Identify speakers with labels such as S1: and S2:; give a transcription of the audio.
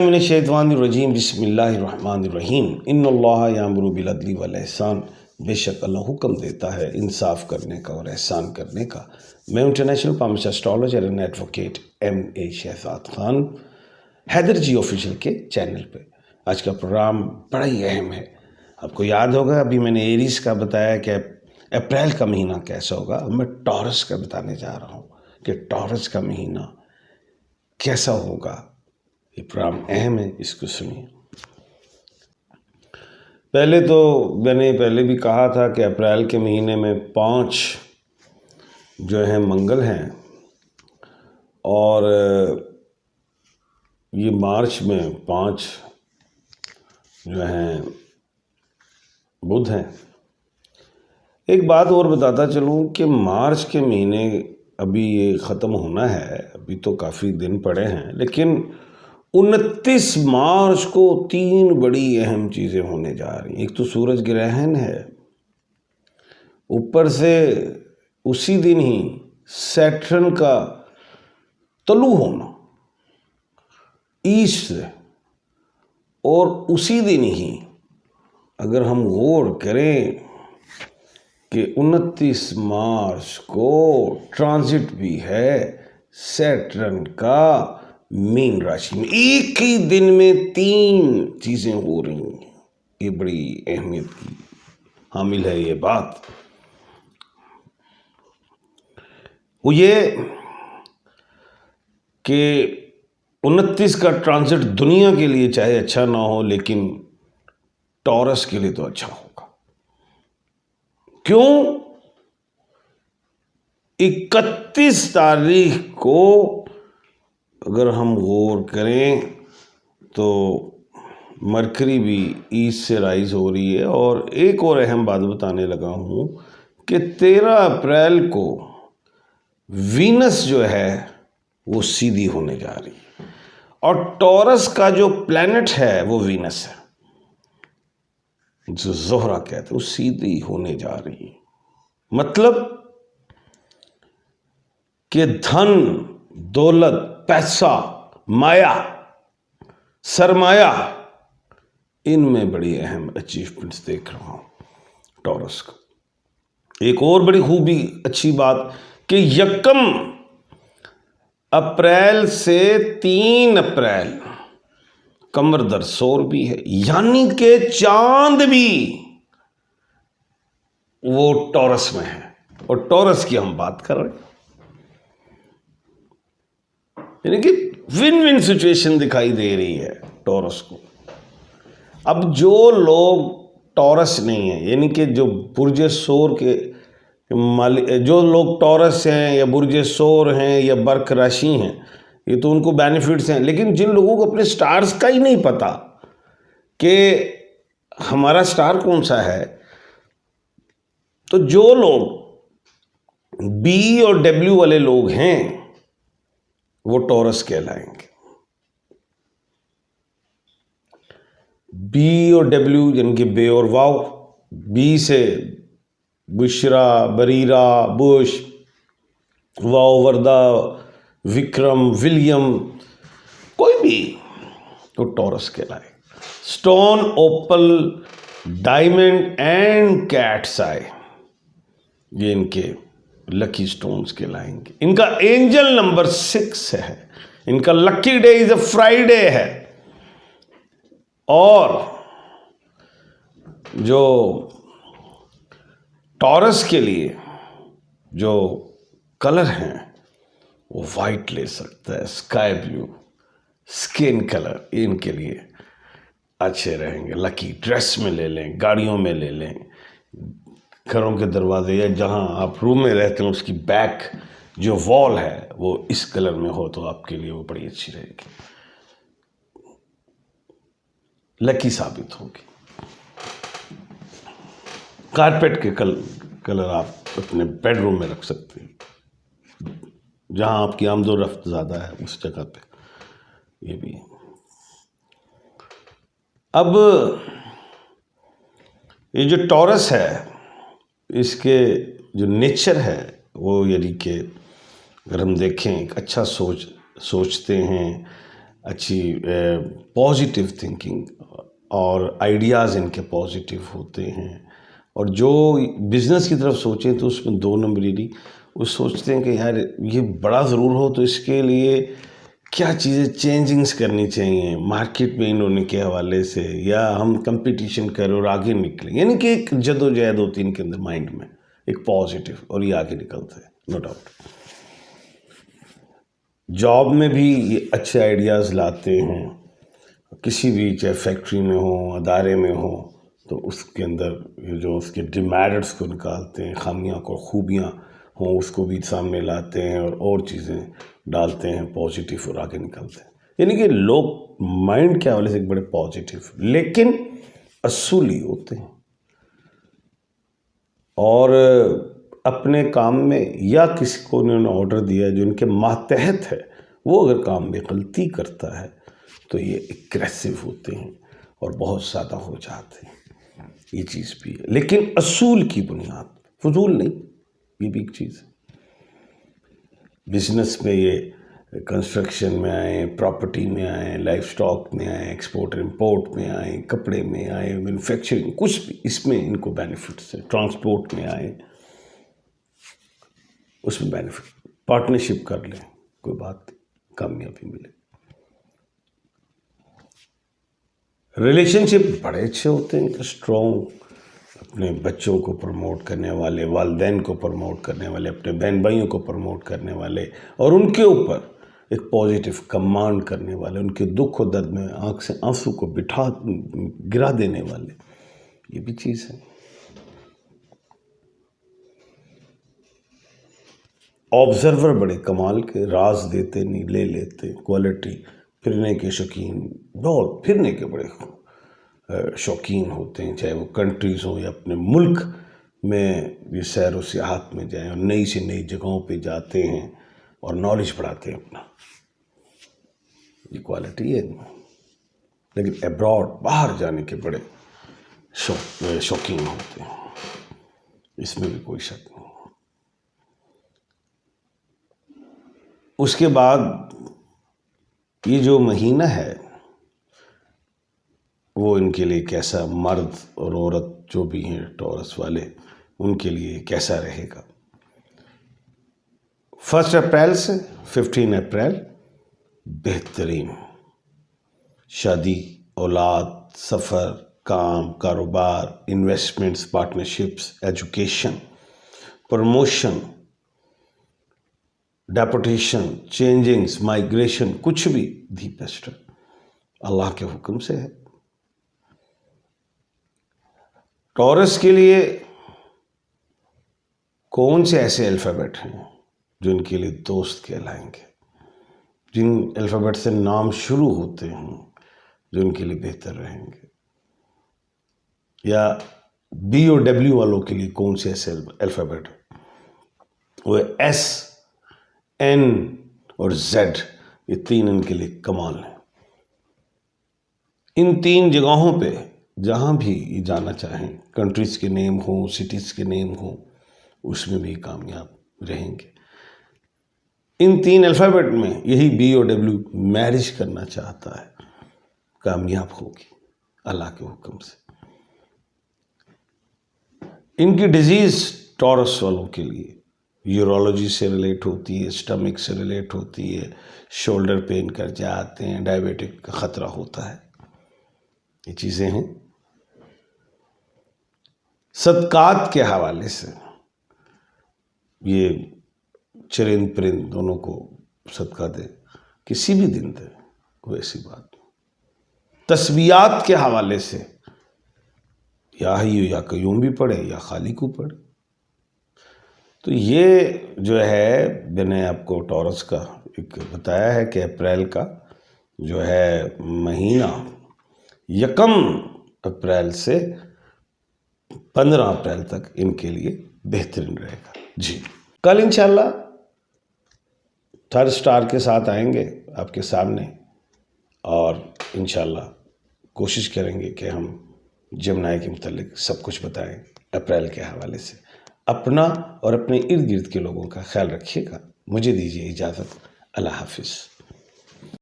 S1: من الشیطان الرجیم بسم اللہ الرحمن الرحیم ان اللہ یامر بالعدل والاحسان، بے شک اللہ حکم دیتا ہے انصاف کرنے کا اور احسان کرنے کا۔ میں international palmist astrologer and advocate M A. Shahzad Khan Haider ji official کے چینل پہ آج کا پروگرام بڑا ہی اہم ہے۔ آپ کو یاد ہوگا ابھی میں نے ایریز کا بتایا کہ اپریل کا مہینہ کیسا ہوگا، اب میں ٹورس کا بتانے جا رہا ہوں کہ ٹورس کا مہینہ کیسا ہوگا۔ یہ پروگرام اہم ہے، اس کو سنیے۔ پہلے تو میں نے پہلے بھی کہا تھا کہ اپریل کے مہینے میں 5 جو ہیں منگل ہیں، اور یہ مارچ میں 5 جو ہیں بدھ ہیں۔ ایک بات اور بتاتا چلوں کہ مارچ کے مہینے ابھی یہ ختم ہونا ہے، ابھی تو کافی دن پڑے ہیں، لیکن 29 مارچ کو 3 بڑی اہم چیزیں ہونے جا رہی ہیں۔ ایک تو سورج گرہن ہے، اوپر سے اسی دن ہی سیٹرن کا طلوع ہونا ایسٹ سے، اور اسی دن ہی اگر ہم غور کریں کہ 29 مارچ کو ٹرانزٹ بھی ہے سیٹرن کا مین راشی میں، ایک ہی دن میں 3 چیزیں ہو رہی ہیں۔ یہ بڑی اہمیت کی حامل ہے یہ بات۔ وہ یہ کہ 29 کا ٹرانزٹ دنیا کے لیے چاہے اچھا نہ ہو، لیکن ٹورس کے لیے تو اچھا ہوگا۔ کیوں؟ 31 تاریخ کو اگر ہم غور کریں تو مرکری بھی ایسٹ سے رائز ہو رہی ہے، اور ایک اور اہم بات بتانے لگا ہوں کہ 13 اپریل کو وینس جو ہے وہ سیدھی ہونے جا رہی ہے، اور ٹورس کا جو پلینٹ ہے وہ وینس ہے، جو زہرہ کہتے ہیں، وہ سیدھی ہونے جا رہی ہے۔ مطلب کہ دھن، دولت، پیسہ، مایا، سرمایہ، ان میں بڑی اہم اچیومنٹس دیکھ رہا ہوں ٹورس کا۔ ایک اور بڑی خوبی اچھی بات کہ 1 اپریل سے 3 اپریل قمر در سور بھی ہے، یعنی کہ چاند بھی وہ ٹورس میں ہے، اور ٹورس کی ہم بات کر رہے ہیں، یعنی کہ ون ون سچویشن دکھائی دے رہی ہے ٹورس کو۔ اب جو لوگ ٹورس نہیں ہیں، یعنی کہ جو برج سور کے جو لوگ ٹورس ہیں یا برج سور ہیں یا برق راشی ہیں، یہ تو ان کو بینیفٹس ہیں، لیکن جن لوگوں کو اپنے سٹارز کا ہی نہیں پتا کہ ہمارا سٹار کون سا ہے، تو جو لوگ بی اور ڈبلیو والے لوگ ہیں وہ ٹورس کہلائیں گے۔ بی اور ڈبلیو یعنی کہ بے اور واو، بی سے بشرا، بریرا، بش، واو وردہ، وکرم، ولیم، کوئی بھی تو ٹورس کہلائے۔ Stone, opal, diamond and cats آئے، یہ ان کے لکی سٹونز کہلائیں گے۔ ان کا اینجل نمبر 6 ہے، ان کا لکی ڈے از اے فرائیڈے ہے، اور جو ٹورس کے لیے جو کلر ہیں وہ وائٹ لے سکتا ہے، اسکائی بلو، اسکن کلر، ان کے لیے اچھے رہیں گے۔ لکی ڈریس میں لے لیں، گاڑیوں میں لے لیں، گھروں کے دروازے یا جہاں آپ روم میں رہتے ہیں اس کی بیک جو وال ہے وہ اس کلر میں ہو تو آپ کے لیے وہ بڑی اچھی رہے گی، لکی ثابت ہوگی۔ کارپیٹ کے کلر آپ اپنے بیڈ روم میں رکھ سکتے ہیں، جہاں آپ کی آمد و رفت زیادہ ہے اس جگہ پہ، یہ بھی ہے۔ اب یہ جو ٹورس ہے اس کے جو نیچر ہے وہ یعنی کہ اگر ہم دیکھیں ایک اچھا سوچتے ہیں، اچھی پازیٹیو تھنکنگ اور آئیڈیاز ان کے پازیٹیو ہوتے ہیں، اور جو بزنس کی طرف سوچیں تو اس میں 2 نمبری وہ سوچتے ہیں کہ یار یہ بڑا ضرور ہو تو اس کے لیے کیا چیزیں چینجنگز کرنی چاہیے مارکیٹ میں ان ہونے کے حوالے سے، یا ہم کمپٹیشن کریں اور آگے نکلیں، یعنی کہ ایک جد و جہد ہوتی ہے ان کے اندر مائنڈ میں ایک پازیٹیو، اور یہ آگے نکلتے ہیں، نو ڈاؤٹ۔ جاب میں بھی یہ اچھے آئیڈیاز لاتے ہیں، کسی بھی چاہے فیکٹری میں ہو، ادارے میں ہو، تو اس کے اندر جو اس کے ڈیمیرٹس کو نکالتے ہیں، خامیاں کو خوبیاں ہوں اس کو بھی سامنے لاتے ہیں، اور چیزیں ڈالتے ہیں پازیٹیو اور آگے نکلتے ہیں، یعنی کہ لوگ مائنڈ کے حوالے سے ایک بڑے پازیٹیو لیکن اصولی ہوتے ہیں، اور اپنے کام میں یا کسی کو انہوں نے آرڈر دیا جو ان کے ماتحت ہے، وہ اگر کام میں غلطی کرتا ہے تو یہ اگریسو ہوتے ہیں اور بہت زیادہ ہو جاتے ہیں، یہ چیز بھی ہے، لیکن اصول کی بنیاد، فضول نہیں، یہ بھی ایک چیز ہے۔ بزنس میں یہ کنسٹرکشن میں آئیں، پراپرٹی میں آئیں، لائف سٹاک میں آئیں، ایکسپورٹ امپورٹ میں آئیں، کپڑے میں آئیں، مینوفیکچرنگ، کچھ بھی اس میں ان کو بینیفٹس ہیں، ٹرانسپورٹ میں آئیں اس میں بینیفٹ، پارٹنرشپ کر لیں، کوئی بات کامیابی ملے۔ ریلیشن شپ بڑے اچھے ہوتے ہیں، اسٹرانگ، اپنے بچوں کو پروموٹ کرنے والے، والدین کو پروموٹ کرنے والے، اپنے بہن بھائیوں کو پروموٹ کرنے والے، اور ان کے اوپر ایک پازیٹیو کمانڈ کرنے والے، ان کے دکھ و درد میں آنکھ سے آنسو کو گرا دینے والے، یہ بھی چیز ہے۔ آبزرور بڑے کمال کے، راز دیتے نہیں لے لیتے، کوالٹی، پھرنے کے شوقین، بہت پھرنے کے بڑے شوقین ہوتے ہیں، چاہے وہ کنٹریز ہوں یا اپنے ملک میں یہ سیر و سیاحت میں جائیں، اور نئی سے نئی جگہوں پہ جاتے ہیں اور نالج بڑھاتے ہیں اپنا، یہ کوالٹی ہے۔ لیکن ایبراڈ، باہر جانے کے بڑے شوقین ہوتے ہیں، اس میں بھی کوئی شک نہیں۔ اس کے بعد یہ جو مہینہ ہے وہ ان کے لیے کیسا، مرد اور عورت جو بھی ہیں ٹورس والے، ان کے لیے کیسا رہے گا؟ 1 اپریل سے 15 اپریل بہترین، شادی، اولاد، سفر، کام، کاروبار، investments, partnerships, education, promotion, deputation, changings, migration, کچھ بھی دی بیسٹ اللہ کے حکم سے ہے۔ ٹورس کے لیے کون سے ایسے الفابیٹ ہیں جو ان کے لیے دوست کہلائیں گے، جن الفابیٹ سے نام شروع ہوتے ہیں جو ان کے لیے بہتر رہیں گے، یا بی اور ڈبلیو والوں کے لیے کون سے ایسے الفابیٹ ہیں؟ وہ ایس، این اور زیڈ، یہ 3 ان کے لیے کمال ہیں۔ ان 3 جگہوں پہ جہاں بھی یہ جانا چاہیں، کنٹریز کے نیم ہوں، سٹیز کے نیم ہوں، اس میں بھی کامیاب رہیں گے۔ ان 3 الفابیٹ میں یہی بی اور ڈبلیو میرج کرنا چاہتا ہے، کامیاب ہوگی اللہ کے حکم سے۔ ان کی ڈیزیز ٹورس والوں کے لیے یورولوجی سے ریلیٹ ہوتی ہے، اسٹمک سے ریلیٹ ہوتی ہے، شولڈر پین کر جاتے ہیں، ڈائبیٹک کا خطرہ ہوتا ہے، یہ چیزیں ہیں۔ صدقات کے حوالے سے یہ چرند پرند دونوں کو صدقہ دے، کسی بھی دن دے، کوئی ایسی بات نہیں۔ تسبیحات کے حوالے سے یا حی یا قیوم بھی پڑھے یا خالق کو پڑھے۔ تو یہ جو ہے میں نے آپ کو ٹورس کا ایک بتایا ہے کہ اپریل کا جو ہے مہینہ 1 اپریل سے 15 اپریل تک ان کے لیے بہترین رہے گا۔ جی کل انشاءاللہ 3 اسٹار کے ساتھ آئیں گے آپ کے سامنے، اور انشاءاللہ کوشش کریں گے کہ ہم جمنائی کے متعلق سب کچھ بتائیں اپریل کے حوالے سے۔ اپنا اور اپنے ارد گرد کے لوگوں کا خیال رکھیے گا۔ مجھے دیجیے اجازت، اللہ حافظ۔